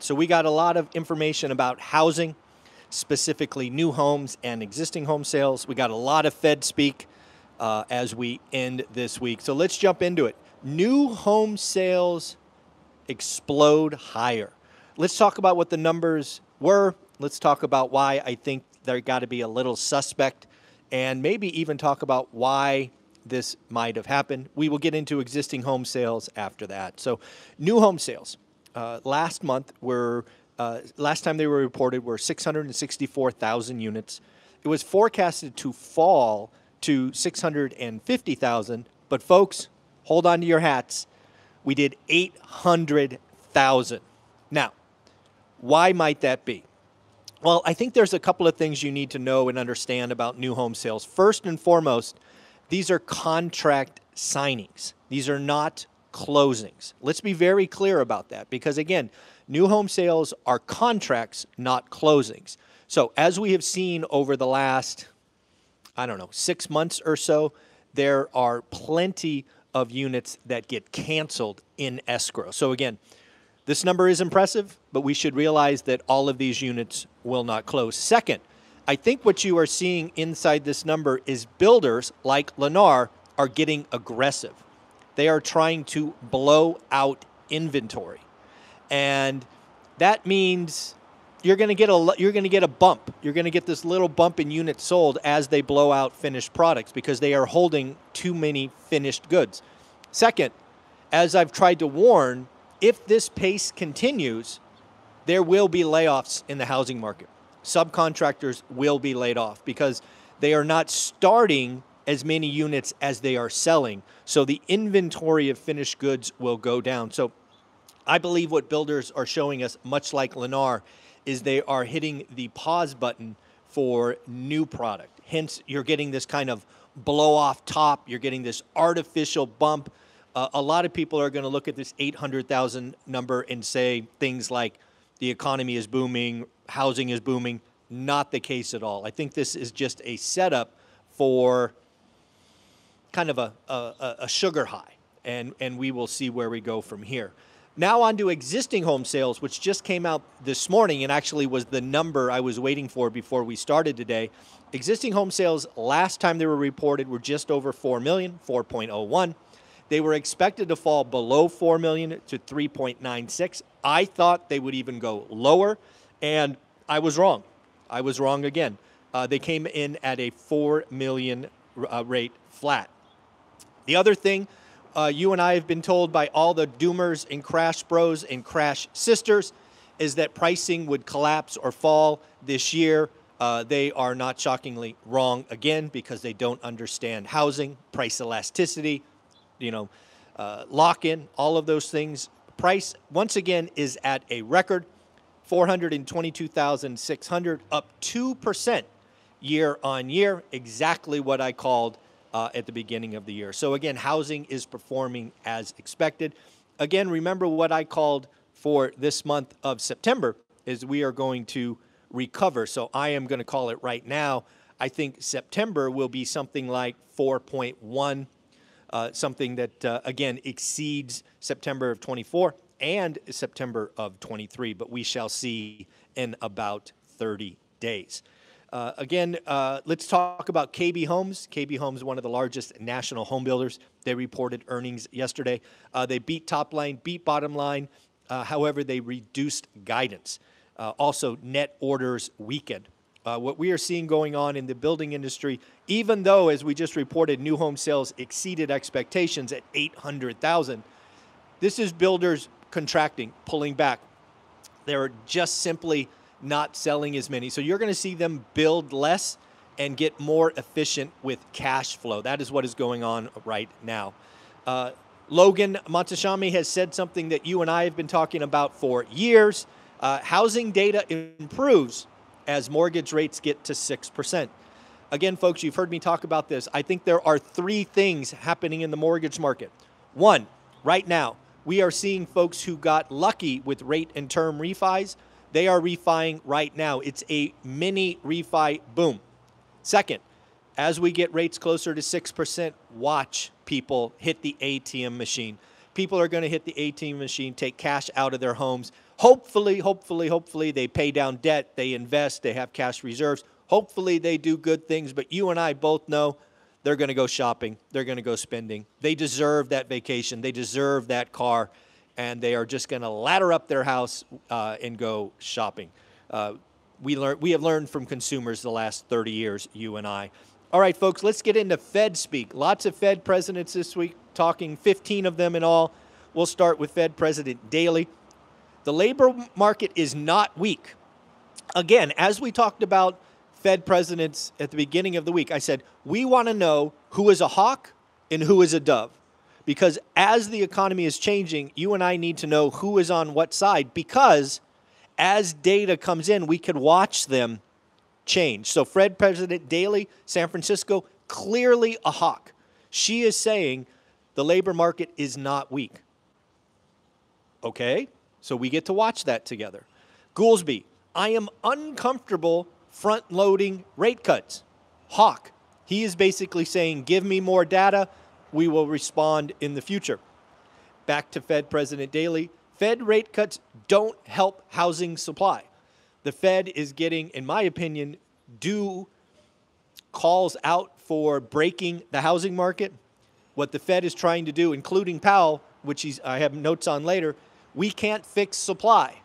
So we got a lot of information about housing, specifically new homes and existing home sales. We got a lot of Fed speak as we end this week. So let's jump into it. New home sales explode higher. Let's talk about what the numbers were. Let's talk about why I think they're got to be a little suspect, and maybe even talk about why this might have happened. We will get into existing home sales after that. So new home sales last month were, last time they were reported, were 664,000 units. It was forecasted to fall to 650,000, but folks, hold on to your hats. We did 800,000. Now, why might that be? Well, I think there's a couple of things you need to know and understand about new home sales. First and foremost, these are contract signings. These are not closings. Let's be very clear about that because, again, new home sales are contracts, not closings. So as we have seen over the last, 6 months or so, there are plenty of units that get canceled in escrow. So again, this number is impressive, but we should realize that all of these units will not close. Second, I think what you are seeing inside this number is builders like Lennar are getting aggressive. They are trying to blow out inventory. And that means you're going to get a bump. You're going to get this little bump in units sold as they blow out finished products because they are holding too many finished goods. Second, as I've tried to warn, if this pace continues, there will be layoffs in the housing market. Subcontractors will be laid off because they are not starting as many units as they are selling. So the inventory of finished goods will go down. So I believe what builders are showing us, much like Lennar, is they are hitting the pause button for new product. Hence, you're getting this kind of blow off top. You're getting this artificial bump. A lot of people are going to look at this 800,000 number and say things like the economy is booming, housing is booming. Not the case at all. I think this is just a setup for kind of a sugar high, and we will see where we go from here. Now on to existing home sales, which just came out this morning and actually was the number I was waiting for before we started today. Existing home sales, last time they were reported, were just over 4 million, 4.01. They were expected to fall below 4 million to 3.96. I thought they would even go lower, and I was wrong. I was wrong again. They came in at a 4 million rate flat. The other thing you and I have been told by all the doomers and crash bros and crash sisters is that pricing would collapse or fall this year. They are not shockingly wrong again because they don't understand housing, price elasticity, lock-in, all of those things. Price, once again, is at a record, 422,600, up 2% year on year, exactly what I called at the beginning of the year. So again, housing is performing as expected. Again, remember what I called for this month of September is we are going to recover. So I am going to call it right now. I think September will be something like 4.1, something that, again, exceeds September of 24 and September of 23, but we shall see in about 30 days. Again, let's talk about KB Homes. KB Homes, one of the largest national home builders. They reported earnings yesterday. They beat top line, beat bottom line. However, they reduced guidance. Also, net orders weakened. What we are seeing going on in the building industry, even though, as we just reported, new home sales exceeded expectations at 800,000, this is builders contracting, pulling back. They're just simply not selling as many. So you're going to see them build less and get more efficient with cash flow. That is what is going on right now. Logan Montashami has said something that you and I have been talking about for years. Housing data improves as mortgage rates get to 6%. Again, folks, you've heard me talk about this. I think there are three things happening in the mortgage market. One, right now, we are seeing folks who got lucky with rate and term refis. They are refining right now. It's a mini refi boom. Second, as we get rates closer to 6%, watch people hit the ATM machine. People are going to hit the ATM machine, take cash out of their homes, Hopefully they pay down debt, they invest, they have cash reserves. Hopefully they do good things, but you and I both know they're going to go shopping, they're going to go spending. They deserve that vacation, they deserve that car, and they are just going to ladder up their house and go shopping. We have learned from consumers the last 30 years, you and I. All right, folks, let's get into Fed speak. Lots of Fed presidents this week, talking 15 of them in all. We'll start with Fed President Daly. The labor market is not weak. Again, as we talked about Fed presidents at the beginning of the week, I said, we want to know who is a hawk and who is a dove. Because as the economy is changing, you and I need to know who is on what side, because as data comes in, we can watch them change. So Fed President Daly, San Francisco, clearly a hawk. She is saying the labor market is not weak. Okay, so we get to watch that together. Goolsbee, I am uncomfortable front-loading rate cuts. Hawk, he is basically saying, give me more data, we will respond in the future. Back to Fed President Daly, Fed rate cuts don't help housing supply. The Fed is getting, in my opinion, due calls out for breaking the housing market. What the Fed is trying to do, including Powell, which I have notes on later, we can't fix supply.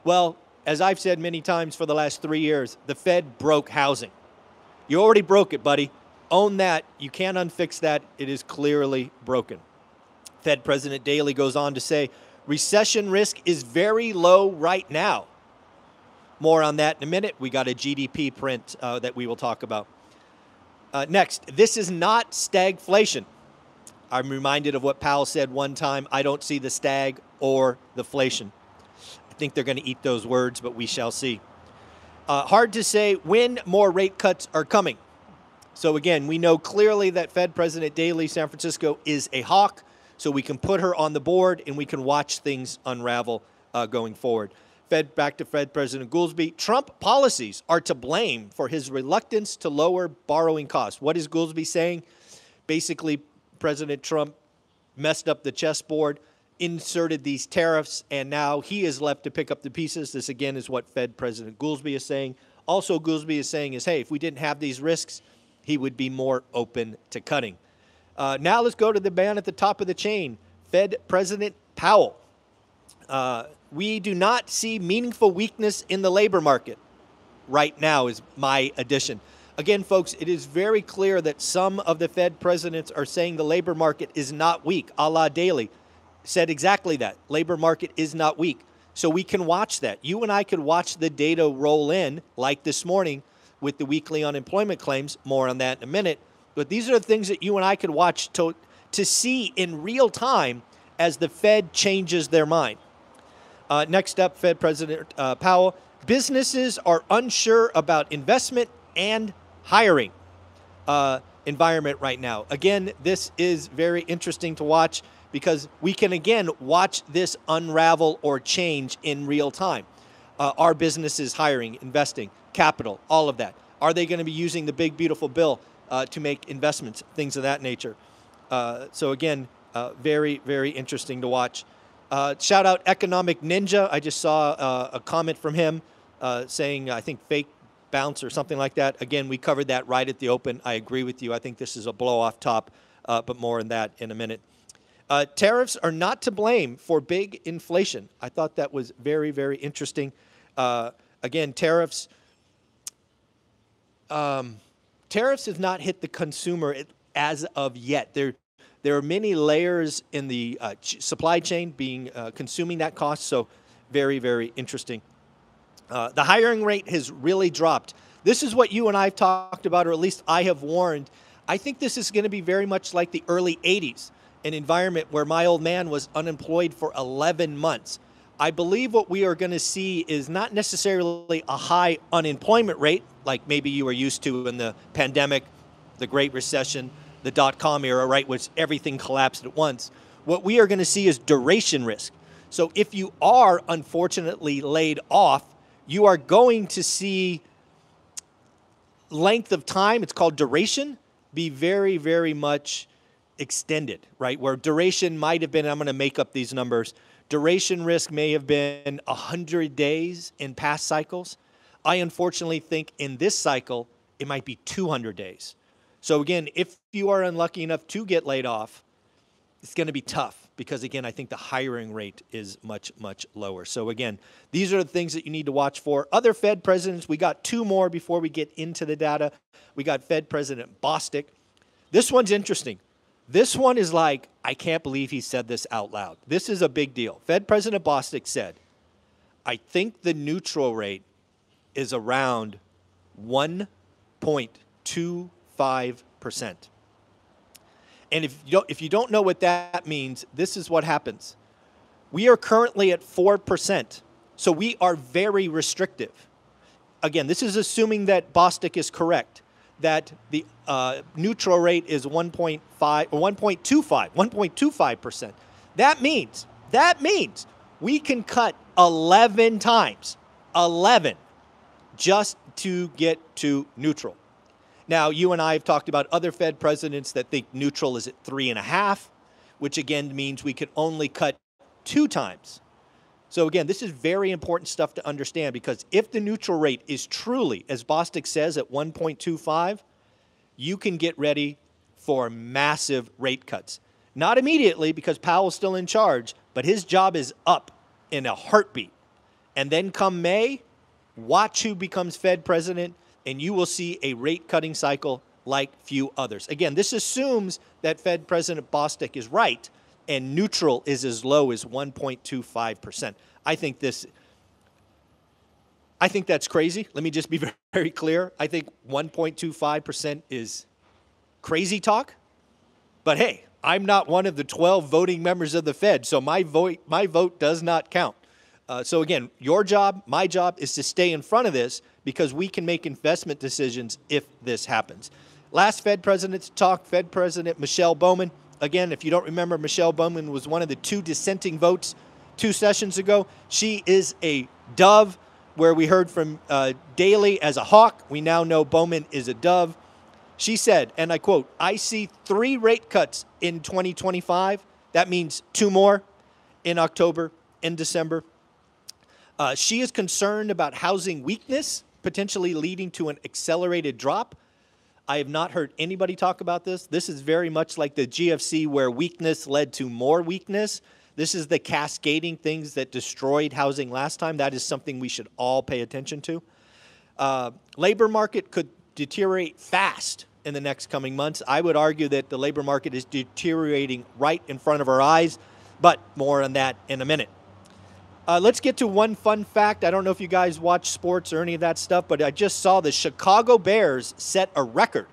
Well, as I've said many times for the last 3 years, the Fed broke housing. You already broke it, buddy. Own that. You can't unfix that. It is clearly broken. Fed President Daly goes on to say, recession risk is very low right now. More on that in a minute. We got a GDP print that we will talk about. Next, this is not stagflation. I'm reminded of what Powell said one time, I don't see the stag or the flation. I think they're going to eat those words, but we shall see. Hard to say when more rate cuts are coming. So again, we know clearly that Fed President Daly, San Francisco, is a hawk, so we can put her on the board and we can watch things unravel going forward. Back to Fed President Goolsbee. Trump policies are to blame for his reluctance to lower borrowing costs. What is Goolsbee saying? Basically, President Trump messed up the chessboard, inserted these tariffs, and now he is left to pick up the pieces. This, again, is what Fed President Goolsbee is saying. Also, Goolsbee is saying is, hey, if we didn't have these risks, he would be more open to cutting. Now let's go to the man at the top of the chain, Fed President Powell. We do not see meaningful weakness in the labor market right now is my addition. Again, folks, it is very clear that some of the Fed presidents are saying the labor market is not weak. A la Daly said exactly that. Labor market is not weak. So we can watch that. You and I could watch the data roll in, like this morning with the weekly unemployment claims. More on that in a minute. But these are the things that you and I could watch to see in real time as the Fed changes their mind. Next up, Fed President Powell. Businesses are unsure about investment and hiring environment right now. Again, this is very interesting to watch because we can, again, watch this unravel or change in real time. Are businesses hiring, investing, capital, all of that? Are they going to be using the big, beautiful bill to make investments, things of that nature? So again, very, very interesting to watch. Shout out Economic Ninja. I just saw a comment from him saying, I think, fake bounce or something like that. Again, we covered that right at the open. I agree with you. I think this is a blow off top, but more on that in a minute. Tariffs are not to blame for big inflation. I thought that was very, very interesting. Again, tariffs have not hit the consumer as of yet. There are many layers in the supply chain being consuming that cost, so very, very interesting. The hiring rate has really dropped. This is what you and I have talked about, or at least I have warned. I think this is going to be very much like the early 80s, an environment where my old man was unemployed for 11 months. I believe what we are going to see is not necessarily a high unemployment rate, like maybe you were used to in the pandemic, the Great Recession, the dot-com era, right, which everything collapsed at once. What we are going to see is duration risk. So if you are unfortunately laid off, you are going to see length of time, it's called duration, be very, very much extended, right? Where duration might have been, I'm going to make up these numbers, Duration risk may have been 100 days in past cycles. I unfortunately think in this cycle, it might be 200 days. So again, if you are unlucky enough to get laid off, it's going to be tough because, again, I think the hiring rate is much, much lower. So again, these are the things that you need to watch for. Other Fed presidents, we got two more before we get into the data. We got Fed President Bostic. This one's interesting. This one is like, I can't believe he said this out loud. This is a big deal. Fed President Bostic said, I think the neutral rate is around 1.25%. And if you don't know what that means, this is what happens. We are currently at 4%, so we are very restrictive. Again, this is assuming that Bostic is correct, that the neutral rate is 1.5 or 1.25%. That means we can cut 11 times, 11, just to get to neutral. Now, you and I have talked about other Fed presidents that think neutral is at 3.5, which again means we can only cut 2 times. So again, this is very important stuff to understand, because if the neutral rate is truly, as Bostic says, at 1.25, you can get ready for massive rate cuts. Not immediately, because Powell's still in charge, but his job is up in a heartbeat. And then come May, watch who becomes Fed president, and you will see a rate-cutting cycle like few others. Again, this assumes that Fed President Bostic is right and neutral is as low as 1.25%. I think that's crazy. Let me just be very clear. I think 1.25% is crazy talk. But hey, I'm not one of the 12 voting members of the Fed, so my vote does not count. So again, your job, my job, is to stay in front of this, because we can make investment decisions if this happens. Last Fed president to talk, Fed President Michelle Bowman. Again, if you don't remember, Michelle Bowman was one of the 2 dissenting votes 2 sessions ago. She is a dove, where we heard from Daley as a hawk. We now know Bowman is a dove. She said, and I quote, I see 3 rate cuts in 2025. That means 2 more in October, in December. She is concerned about housing weakness, potentially leading to an accelerated drop. I have not heard anybody talk about this. This is very much like the GFC, where weakness led to more weakness. This is the cascading things that destroyed housing last time. That is something we should all pay attention to. Labor market could deteriorate fast in the next coming months. I would argue that the labor market is deteriorating right in front of our eyes, but more on that in a minute. Let's get to one fun fact. I don't know if you guys watch sports or any of that stuff, but I just saw the Chicago Bears set a record.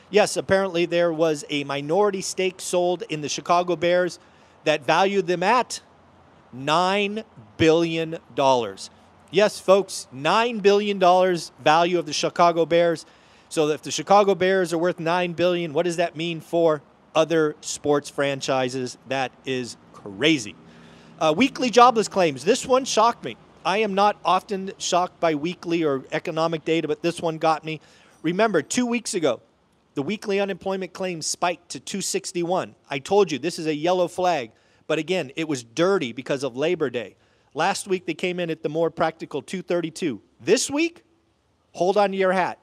Yes, apparently there was a minority stake sold in the Chicago Bears that valued them at $9 billion. Yes, folks, $9 billion value of the Chicago Bears. So if the Chicago Bears are worth $9 billion, what does that mean for other sports franchises? That is crazy. Weekly jobless claims. This one shocked me. I am not often shocked by weekly or economic data, but this one got me. Remember, 2 weeks ago, the weekly unemployment claims spiked to 261. I told you this is a yellow flag, but again, it was dirty because of Labor Day. Last week, they came in at the more practical 232. This week, hold on to your hat,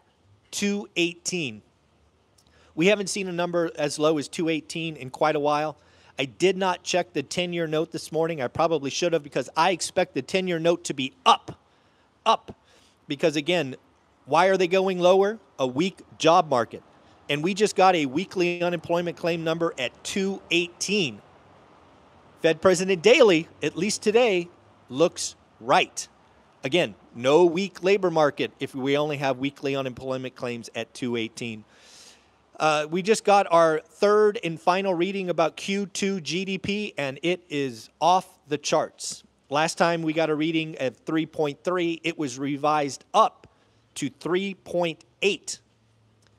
218. We haven't seen a number as low as 218 in quite a while. I did not check the 10-year note this morning. I probably should have, because I expect the 10-year note to be up. Because again, why are they going lower? A weak job market. And we just got a weekly unemployment claim number at 218. Fed President Daley, at least today, looks right. Again, no weak labor market if we only have weekly unemployment claims at 218. We just got our third and final reading about Q2 GDP, and it is off the charts. Last time we got a reading at 3.3, it was revised up to 3.8.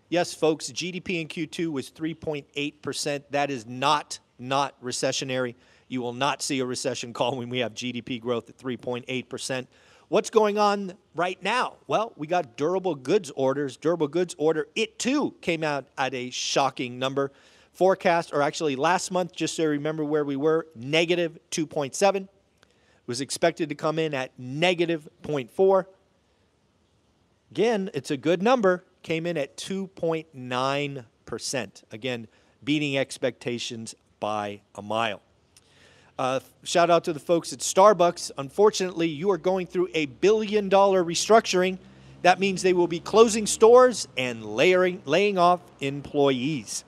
Yes, folks, GDP in Q2 was 3.8%. That is not recessionary. You will not see a recession call when we have GDP growth at 3.8%. What's going on right now? Well, we got durable goods orders. Durable goods order, it too came out at a shocking number. Forecast, or actually last month, just so you remember where we were, negative 2.7. was expected to come in at negative 0.4. Again, it's a good number. Came in at 2.9%. Again, beating expectations by a mile. Shout out to the folks at Starbucks. Unfortunately, you are going through a $1 billion restructuring. That means they will be closing stores and laying off employees.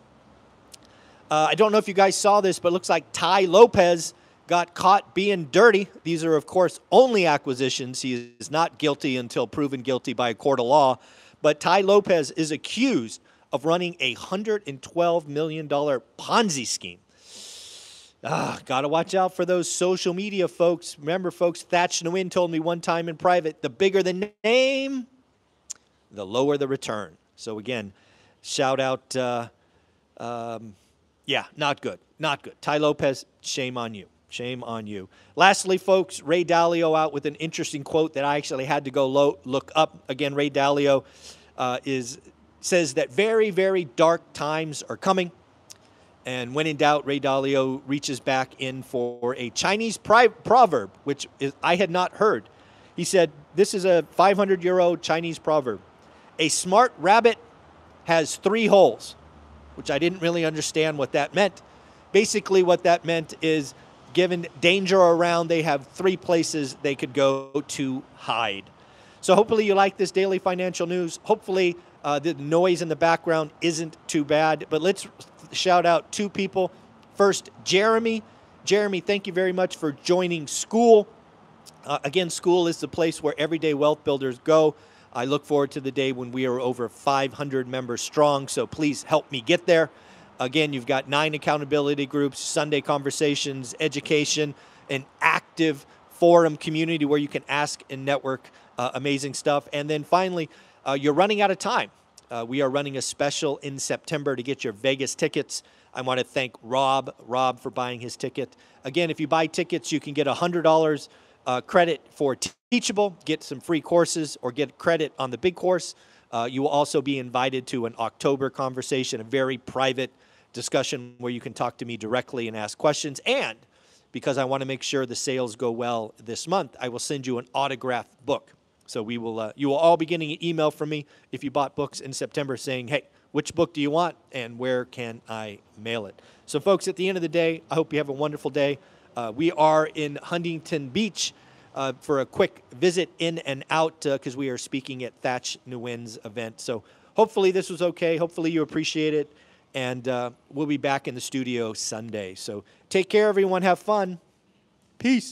I don't know if you guys saw this, but it looks like Tai Lopez got caught being dirty. These are, of course, only acquisitions. He is not guilty until proven guilty by a court of law. But Tai Lopez is accused of running a $112 million Ponzi scheme. Got to watch out for those social media folks. Remember, folks, Thatch Nguyen told me one time in private, the bigger the name, the lower the return. So, again, shout out, yeah, not good, not good. Tai Lopez, shame on you. Shame on you. Lastly, folks, Ray Dalio out with an interesting quote that I actually had to go look up. Again, Ray Dalio says that very, very dark times are coming. And when in doubt, Ray Dalio reaches back in for a Chinese proverb, which I had not heard. He said, this is a 500-year-old Chinese proverb. A smart rabbit has 3 holes, which I didn't really understand what that meant. Basically, what that meant is, given danger around, they have 3 places they could go to hide. So hopefully you like this daily financial news. Hopefully the noise in the background isn't too bad. But let's shout out 2 people. First, Jeremy. Jeremy, thank you very much for joining School. Again, School is the place where everyday wealth builders go. I look forward to the day when we are over 500 members strong, so please help me get there. Again, you've got 9 accountability groups, Sunday conversations, education, an active forum community where you can ask and network amazing stuff. And then finally, you're running out of time. We are running a special in September to get your Vegas tickets. I want to thank Rob for buying his ticket. Again, if you buy tickets, you can get $100 credit for Teachable, get some free courses, or get credit on the big course. You will also be invited to an October conversation, a very private discussion where you can talk to me directly and ask questions. And because I want to make sure the sales go well this month, I will send you an autographed book. So you will all be getting an email from me if you bought books in September saying, hey, which book do you want and where can I mail it? So folks, at the end of the day, I hope you have a wonderful day. We are in Huntington Beach for a quick visit in and out because we are speaking at Thatch Nguyen's event. So hopefully this was okay. Hopefully you appreciate it. And we'll be back in the studio Sunday. So take care, everyone. Have fun. Peace.